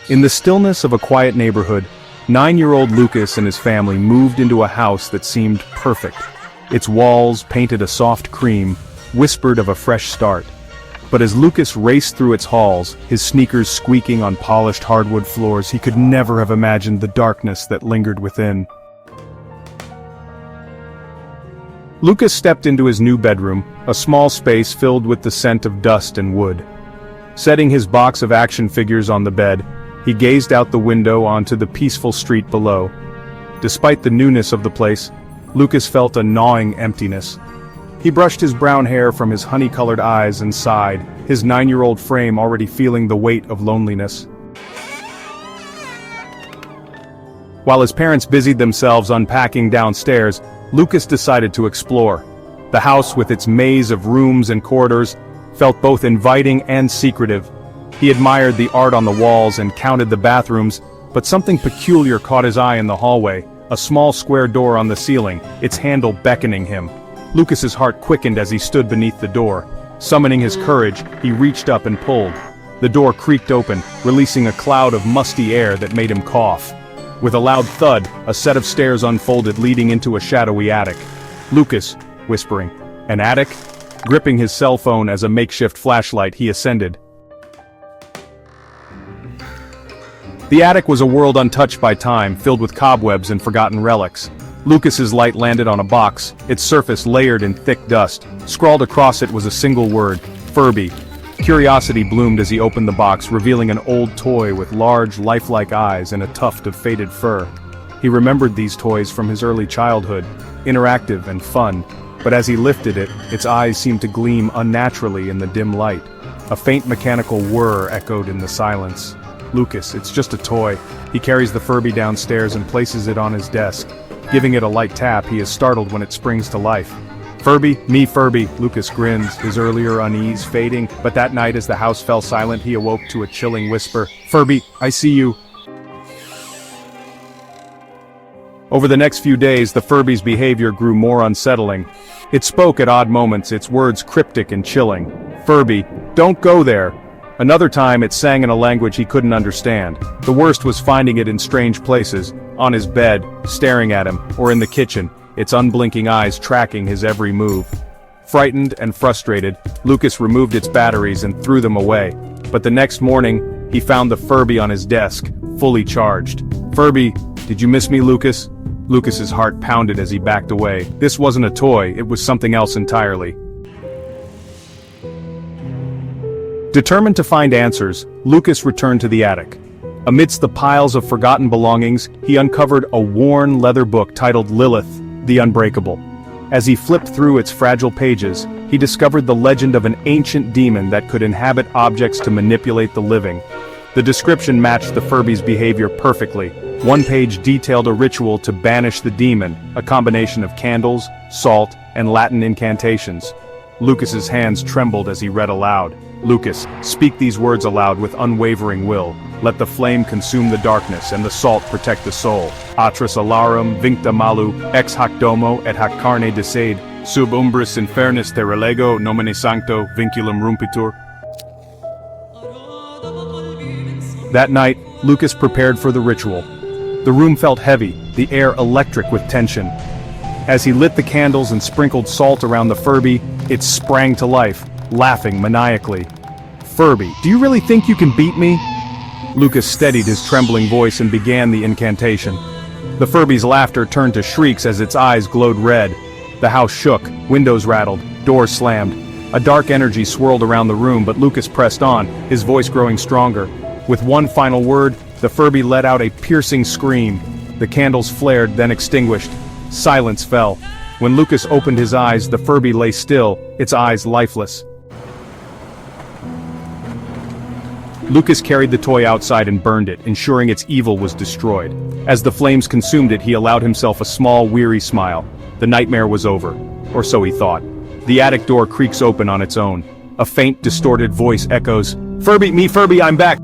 In the stillness of a quiet neighborhood, 9-year-old Lucas and his family moved into a house that seemed perfect. Its walls, painted a soft cream, whispered of a fresh start. But as Lucas raced through its halls, his sneakers squeaking on polished hardwood floors, he could never have imagined the darkness that lingered within. Lucas stepped into his new bedroom, a small space filled with the scent of dust and wood. Setting his box of action figures on the bed, he gazed out the window onto the peaceful street below. Despite the newness of the place, Lucas felt a gnawing emptiness. He brushed his brown hair from his honey-colored eyes and sighed, his 9-year-old frame already feeling the weight of loneliness. While his parents busied themselves unpacking downstairs, Lucas decided to explore. The house, with its maze of rooms and corridors, felt both inviting and secretive. He admired the art on the walls and counted the bathrooms, but something peculiar caught his eye in the hallway, a small square door on the ceiling, its handle beckoning him. Lucas's heart quickened as he stood beneath the door. Summoning his courage, he reached up and pulled. The door creaked open, releasing a cloud of musty air that made him cough. With a loud thud, a set of stairs unfolded leading into a shadowy attic. Lucas, whispering, "An attic?" Gripping his cell phone as a makeshift flashlight, he ascended. The attic was a world untouched by time, filled with cobwebs and forgotten relics. Lucas's light landed on a box, its surface layered in thick dust. Scrawled across it was a single word, Furby. Curiosity bloomed as he opened the box, revealing an old toy with large, lifelike eyes and a tuft of faded fur. He remembered these toys from his early childhood, interactive and fun, but as he lifted it, its eyes seemed to gleam unnaturally in the dim light. A faint mechanical whir echoed in the silence. "Lucas, it's just a toy." He carries the Furby downstairs and places it on his desk. Giving it a light tap, he is startled when it springs to life. "Furby, me Furby," Lucas grins, his earlier unease fading, but that night as the house fell silent he awoke to a chilling whisper, "Furby, I see you." Over the next few days, the Furby's behavior grew more unsettling. It spoke at odd moments, its words cryptic and chilling. "Furby, don't go there." Another time it sang in a language he couldn't understand. The worst was finding it in strange places, on his bed, staring at him, or in the kitchen, its unblinking eyes tracking his every move. Frightened and frustrated, Lucas removed its batteries and threw them away. But the next morning, he found the Furby on his desk, fully charged. "Furby, did you miss me, Lucas?" Lucas's heart pounded as he backed away. This wasn't a toy, it was something else entirely. Determined to find answers, Lucas returned to the attic. Amidst the piles of forgotten belongings, he uncovered a worn leather book titled Lilith, the Unbreakable. As he flipped through its fragile pages, he discovered the legend of an ancient demon that could inhabit objects to manipulate the living. The description matched the Furby's behavior perfectly. One page detailed a ritual to banish the demon, a combination of candles, salt, and Latin incantations. Lucas's hands trembled as he read aloud. "Lucas, speak these words aloud with unwavering will. Let the flame consume the darkness and the salt protect the soul. Atras alarum vincta malu, ex hac domo et hac carne desade, sub umbris infernis te relego nomine sancto vinculum rumpitur." That night, Lucas prepared for the ritual. The room felt heavy, the air electric with tension. As he lit the candles and sprinkled salt around the Furby, it sprang to life, laughing maniacally. "Furby, do you really think you can beat me?" Lucas steadied his trembling voice and began the incantation. The Furby's laughter turned to shrieks as its eyes glowed red. The house shook, windows rattled, doors slammed. A dark energy swirled around the room, but Lucas pressed on, his voice growing stronger. With one final word, the Furby let out a piercing scream. The candles flared, then extinguished. Silence fell. When Lucas opened his eyes, the Furby lay still, its eyes lifeless. Lucas carried the toy outside and burned it, ensuring its evil was destroyed. As the flames consumed it, he allowed himself a small, weary smile. The nightmare was over. Or so he thought. The attic door creaks open on its own. A faint, distorted voice echoes, "Furby, me Furby, I'm back!"